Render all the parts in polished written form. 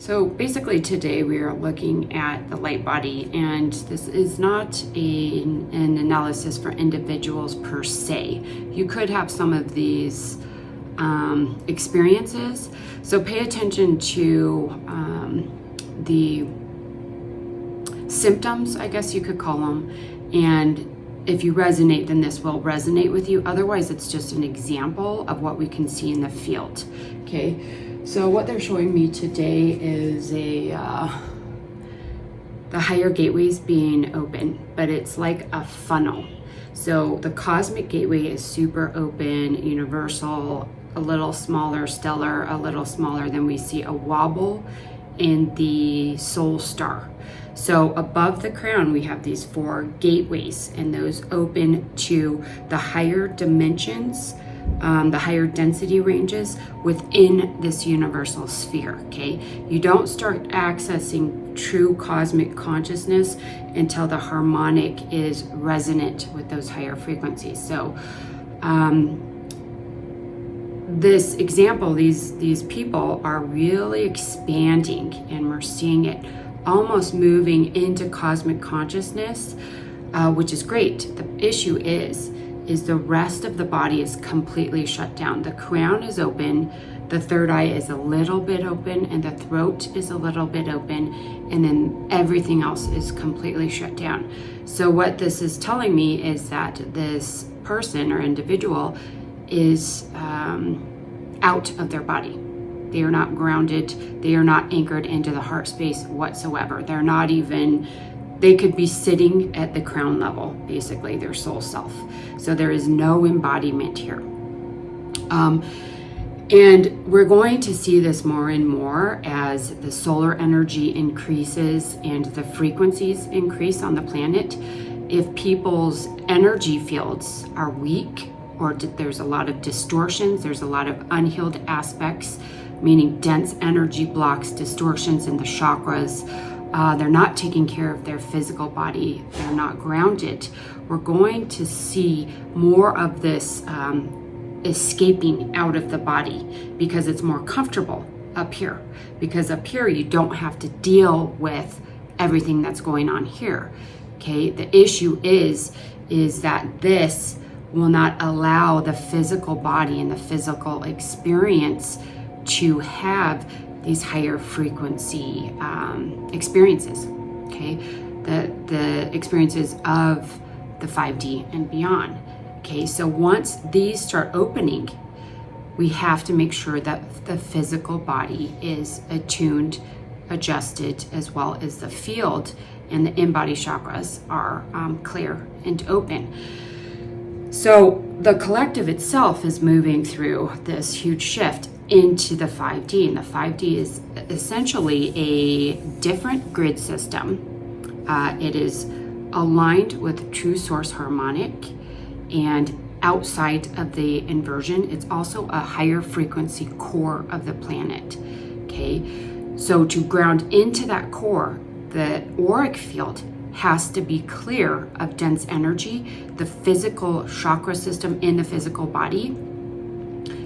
So basically today we are looking at the light body, and this is not an analysis for individuals per se. You could have some of these experiences, so pay attention to the symptoms, I guess you could call them, and if you resonate, then this will resonate with you. Otherwise, it's just an example of what we can see in the field. Okay. So what they're showing me today is the higher gateways being open, but it's like a funnel. So the cosmic gateway is super open, universal, a little smaller, stellar, a little smaller. Then we see a wobble in the soul star. So above the crown, we have these 4 gateways, and those open to the higher dimensions, the higher density ranges within this universal sphere. Okay, you don't start accessing true cosmic consciousness until the harmonic is resonant with those higher frequencies. So this example, these people are really expanding, and we're seeing it almost moving into cosmic consciousness, which is great. The issue is the rest of the body is completely shut down. The crown is open, the third eye is a little bit open, and the throat is a little bit open, and then everything else is completely shut down. So what this is telling me is that this person or individual is out of their body. They are not grounded. They are not anchored into the heart space whatsoever. They're not even, they could be sitting at the crown level, basically their soul self. So there is no embodiment here. And we're going to see this more and more as the solar energy increases and the frequencies increase on the planet. If people's energy fields are weak, or there's a lot of distortions, there's a lot of unhealed aspects, meaning dense energy blocks, distortions in the chakras, they're not taking care of their physical body, they're not grounded, we're going to see more of this escaping out of the body, because it's more comfortable up here. Because up here you don't have to deal with everything that's going on here. Okay, the issue is that this will not allow the physical body and the physical experience to have these higher frequency experiences. Okay, the experiences of the 5D and beyond. Okay, so once these start opening, we have to make sure that the physical body is attuned, adjusted, as well as the field and the in-body chakras are clear and open. So the collective itself is moving through this huge shift into the 5D, and the 5D is essentially a different grid system. It is aligned with true source harmonic, and outside of the inversion, it's also a higher frequency core of the planet. Okay, so to ground into that core, the auric field has to be clear of dense energy. The physical chakra system in the physical body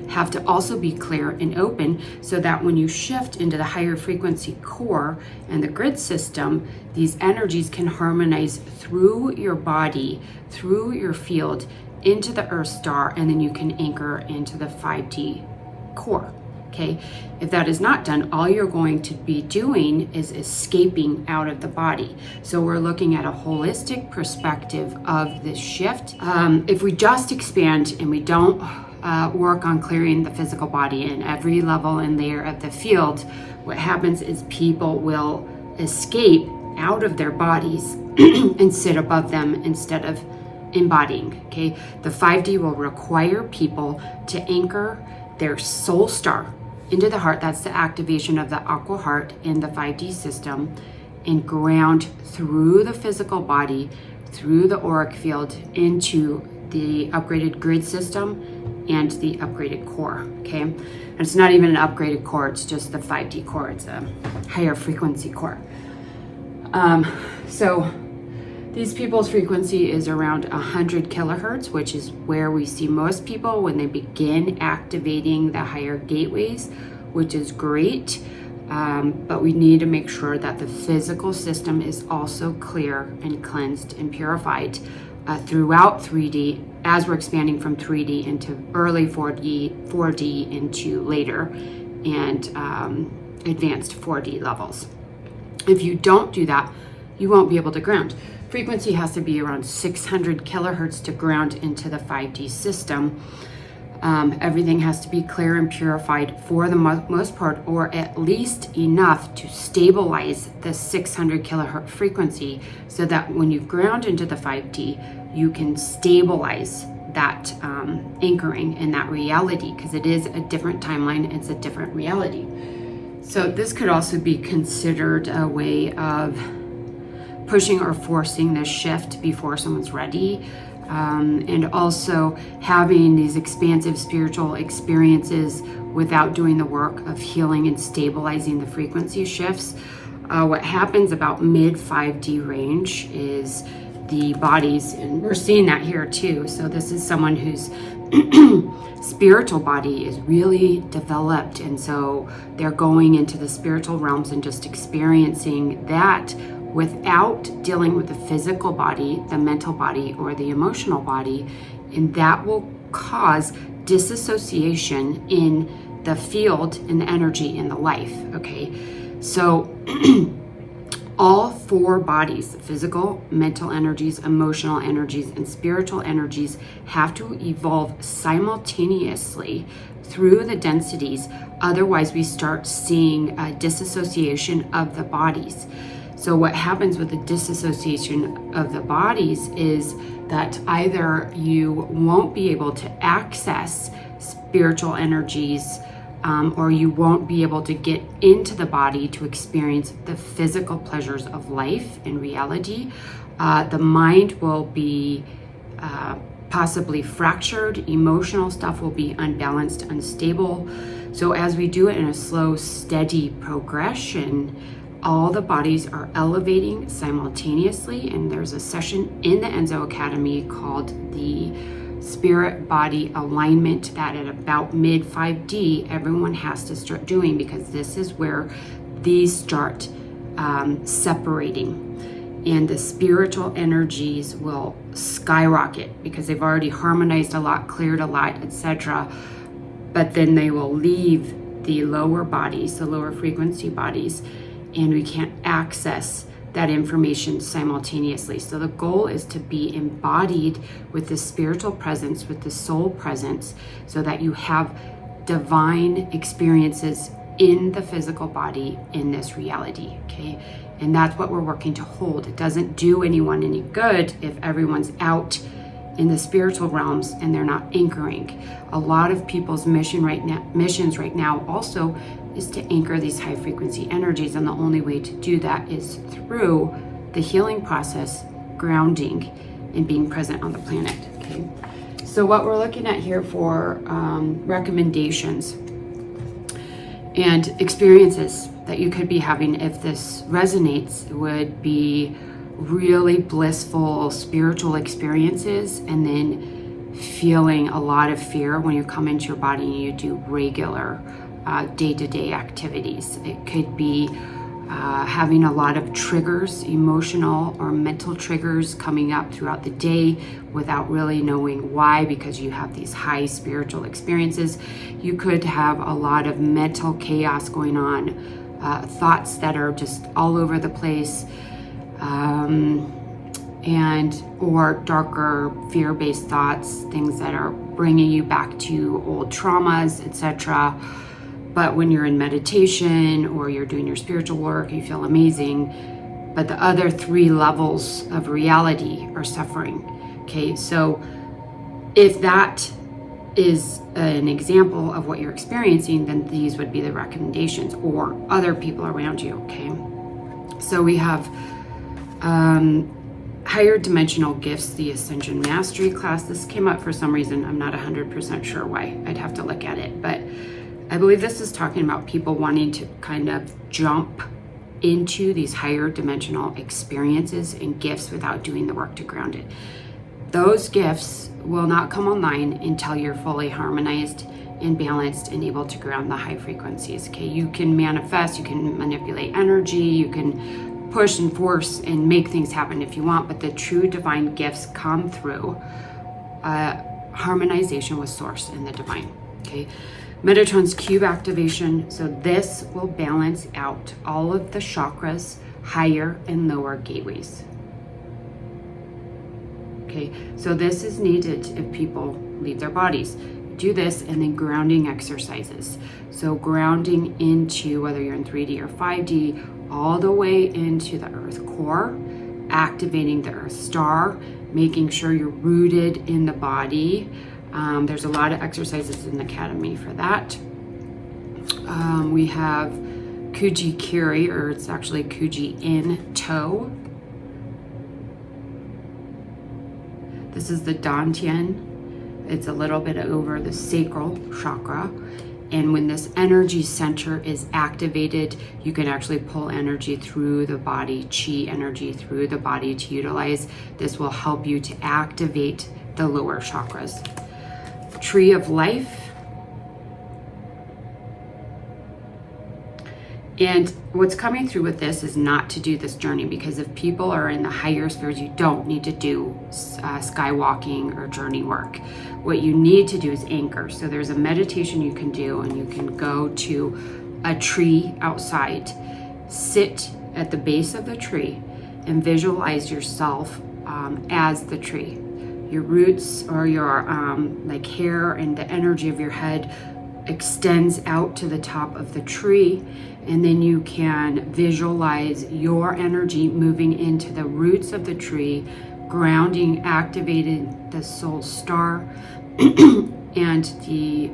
have to also be clear and open, so that when you shift into the higher frequency core and the grid system, these energies can harmonize through your body, through your field, into the earth star, and then you can anchor into the 5D core. Okay, if that is not done, all you're going to be doing is escaping out of the body. So we're looking at a holistic perspective of this shift. If we just expand and we don't work on clearing the physical body in every level and layer of the field, what happens is people will escape out of their bodies and sit above them instead of embodying. Okay, the 5D will require people to anchor their soul star into the heart. That's the activation of the aqua heart in the 5D system, and ground through the physical body, through the auric field, into the upgraded grid system and the upgraded core. Okay, and it's not even an upgraded core, it's just the 5D core. It's a higher frequency core. So these people's frequency is around 100 kilohertz, which is where we see most people when they begin activating the higher gateways, which is great. But we need to make sure that the physical system is also clear and cleansed and purified throughout 3D as we're expanding from 3D into early 4D into later and advanced 4D levels. If you don't do that, you won't be able to ground. Frequency has to be around 600 kilohertz to ground into the 5D system. Everything has to be clear and purified for the most part, or at least enough to stabilize the 600 kilohertz frequency, so that when you ground into the 5D, you can stabilize that anchoring in that reality, because it is a different timeline, it's a different reality. So this could also be considered a way of pushing or forcing this shift before someone's ready. And also having these expansive spiritual experiences without doing the work of healing and stabilizing the frequency shifts. What happens about mid 5D range is the bodies, and we're seeing that here too. So this is someone whose spiritual body is really developed, and so they're going into the spiritual realms and just experiencing that without dealing with the physical body, the mental body, or the emotional body, and that will cause disassociation in the field, in the energy, in the life, okay? So all four bodies, physical, mental energies, emotional energies, and spiritual energies, have to evolve simultaneously through the densities. Otherwise, we start seeing a disassociation of the bodies. So what happens with the disassociation of the bodies is that either you won't be able to access spiritual energies, or you won't be able to get into the body to experience the physical pleasures of life in reality. The mind will be possibly fractured. Emotional stuff will be unbalanced, unstable. So as we do it in a slow, steady progression, all the bodies are elevating simultaneously, and there's a session in the Enzo Academy called the Spirit Body Alignment that at about mid 5D everyone has to start doing, because this is where these start separating, and the spiritual energies will skyrocket because they've already harmonized a lot, cleared a lot, etc. But then they will leave the lower bodies, the lower frequency bodies, and we can't access that information simultaneously. So the goal is to be embodied with the spiritual presence, with the soul presence, so that you have divine experiences in the physical body in this reality, okay? And that's what we're working to hold. It doesn't do anyone any good if everyone's out in the spiritual realms and they're not anchoring. A lot of people's missions right now also is to anchor these high frequency energies, and the only way to do that is through the healing process, grounding, and being present on the planet, okay? So what we're looking at here for recommendations and experiences that you could be having if this resonates would be really blissful spiritual experiences, and then feeling a lot of fear when you come into your body and you do regular day-to-day activities. It could be having a lot of triggers, emotional or mental triggers coming up throughout the day without really knowing why, because you have these high spiritual experiences. You could have a lot of mental chaos going on, thoughts that are just all over the place, and or darker fear-based thoughts, things that are bringing you back to old traumas, etc. But when you're in meditation or you're doing your spiritual work, you feel amazing, but the other three levels of reality are suffering, okay? So if that is an example of what you're experiencing, then these would be the recommendations, or other people around you, okay? So we have higher dimensional gifts, the Ascension Mastery class. This came up for some reason. I'm not 100% sure why. I'd have to look at it, but I believe this is talking about people wanting to kind of jump into these higher dimensional experiences and gifts without doing the work to ground it. Those gifts will not come online until you're fully harmonized and balanced and able to ground the high frequencies. Okay, you can manifest, you can manipulate energy, you can push and force and make things happen if you want, but the true divine gifts come through harmonization with source and the divine. Okay, Metatron's cube activation, so this will balance out all of the chakras, higher and lower gateways. Okay, so this is needed if people leave their bodies. Do this, and then grounding exercises. So grounding into, whether you're in 3D or 5D, all the way into the earth core, activating the earth star, making sure you're rooted in the body. There's a lot of exercises in the academy for that. We have Kuji Kiri, or it's actually Kuji in toe. This is the Dantian. It's a little bit over the sacral chakra. And when this energy center is activated, you can actually pull energy through the body, chi energy through the body to utilize. This will help you to activate the lower chakras. Tree of Life. And what's coming through with this is not to do this journey, because if people are in the higher spheres, you don't need to do skywalking or journey work. What you need to do is anchor. So there's a meditation you can do, and you can go to a tree outside, sit at the base of the tree, and visualize yourself as the tree. Your roots or your like hair and the energy of your head extends out to the top of the tree, and then you can visualize your energy moving into the roots of the tree, grounding, activating the soul star and the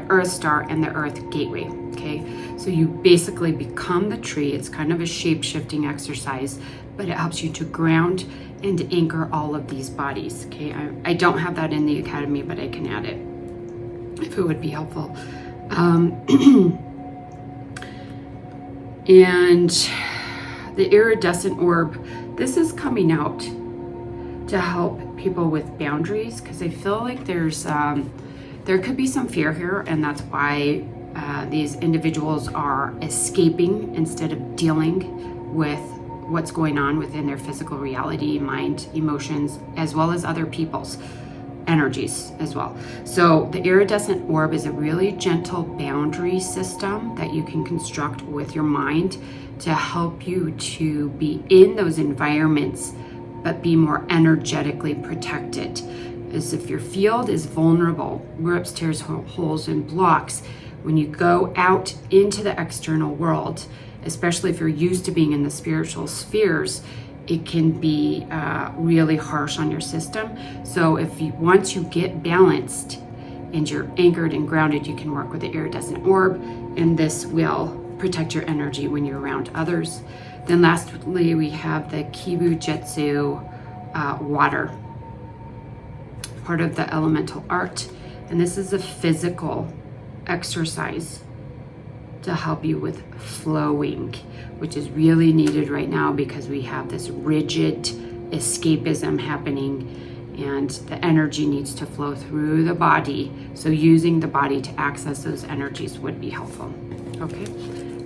earth star and the earth gateway. Okay, so you basically become the tree. It's kind of a shape-shifting exercise, but it helps you to ground and to anchor all of these bodies. Okay, I don't have that in the academy, but I can add it if it would be helpful. And the iridescent orb, this is coming out to help people with boundaries, because I feel like there could be some fear here, and that's why these individuals are escaping instead of dealing with what's going on within their physical reality, mind, emotions, as well as other people's energies as well. So the iridescent orb is a really gentle boundary system that you can construct with your mind to help you to be in those environments, but be more energetically protected. As if your field is vulnerable, rips, tears, holes, and blocks, when you go out into the external world, especially if you're used to being in the spiritual spheres, it can be really harsh on your system. So once you get balanced and you're anchored and grounded, you can work with the iridescent orb, and this will protect your energy when you're around others. Then lastly, we have the Kibu Jetsu water, part of the elemental art. And this is a physical exercise to help you with flowing, which is really needed right now because we have this rigid escapism happening, and the energy needs to flow through the body. So using the body to access those energies would be helpful. Okay,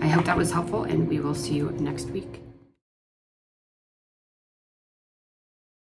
I hope that was helpful, and we will see you next week.